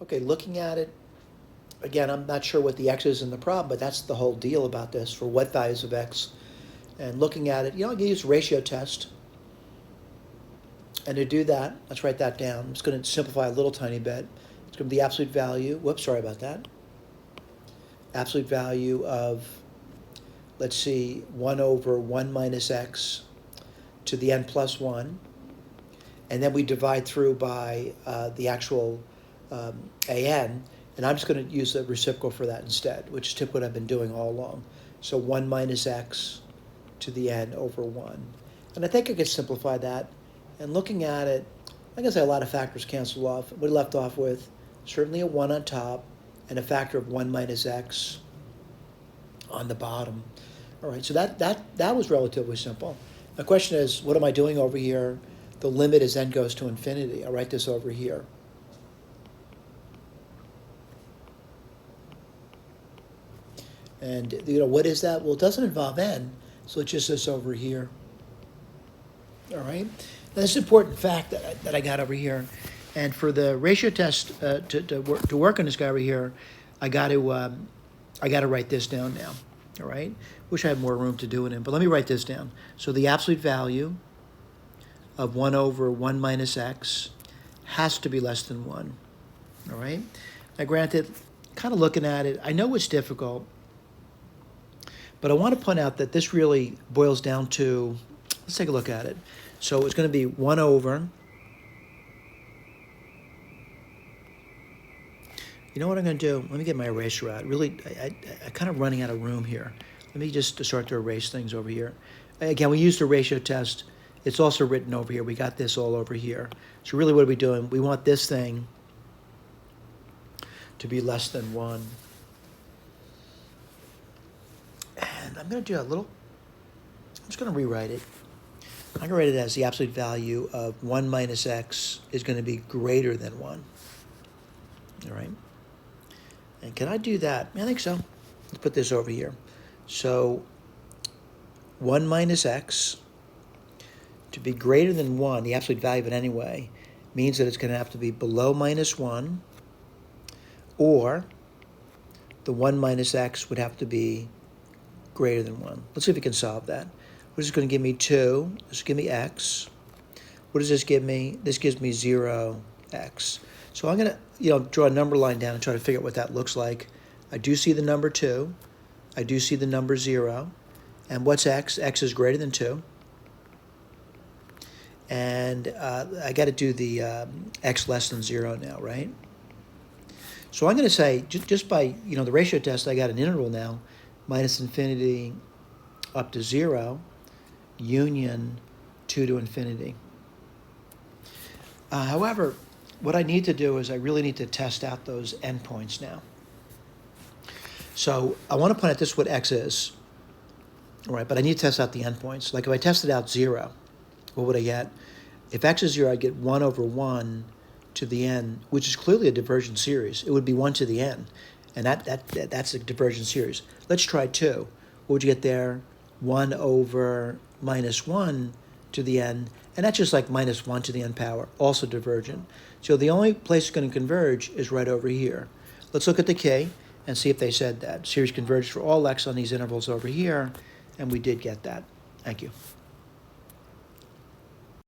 Okay, looking at it, again, I'm not sure what the x is in the problem, but that's the whole deal about this, for what values of x. And looking at it, I can use ratio test. And to do that, let's write that down. I'm just going to simplify a little tiny bit. It's going to be the absolute value. Whoops, sorry about that. Absolute value of, let's see, 1 over 1 minus x to the n plus 1. And then we divide through by the actual an. And I'm just going to use the reciprocal for that instead, which is typically what I've been doing all along. So 1 minus x to the n over 1. And I think I could simplify that. And looking at it, I can say a lot of factors cancel off. We left off with certainly a 1 on top and a factor of 1 minus x on the bottom. All right, so that was relatively simple. The question is, what am I doing over here? The limit as n goes to infinity. I'll write this over here. And what is that? Well, it doesn't involve n, so it's just this over here. All right. Now, this is an important fact that I got over here, and for the ratio test to work on this guy over here, I got to write this down now. All right. Wish I had more room to do it in, but let me write this down. So the absolute value of 1 over 1 minus x has to be less than 1. All right. Now, granted, kind of looking at it, I know it's difficult, but I want to point out that this really boils down to, let's take a look at it. So it's going to be 1 over, you know what I'm going to do? Let me get my eraser out. Really, I'm kind of running out of room here. Let me just start to erase things over here. Again, we used the ratio test. It's also written over here. We got this all over here. So really what are we doing? We want this thing to be less than 1. And I'm going to do a little, I'm just going to rewrite it. I'm going to write it as the absolute value of 1 minus x is going to be greater than 1. All right. And can I do that? I think so. Let's put this over here. So 1 minus x to be greater than 1, the absolute value of it anyway, means that it's going to have to be below minus 1, or the 1 minus x would have to be greater than 1. Let's see if we can solve that. What is going to give me 2? This will give me x. What does this give me? This gives me 0x. So I'm going to draw a number line down and try to figure out what that looks like. I do see the number 2. I do see the number 0. And what's x? X is greater than 2. And I got to do the x less than 0 now, right? So I'm going to say, just by the ratio test, I got an integral now, minus infinity up to 0, union 2 to infinity. However, what I need to do is I really need to test out those endpoints now. So I want to point out this is what x is, all right, but I need to test out the endpoints. Like if I tested out 0, what would I get? If x is 0, I'd get 1 over 1 to the n, which is clearly a divergent series. It would be 1 to the n, and that's a divergent series. Let's try 2. What would you get there? 1 over minus 1 to the n, and that's just like minus 1 to the n power, also divergent. So the only place it's going to converge is right over here. Let's look at the k and see if they said that. Series converges for all x on these intervals over here, and we did get that. Thank you.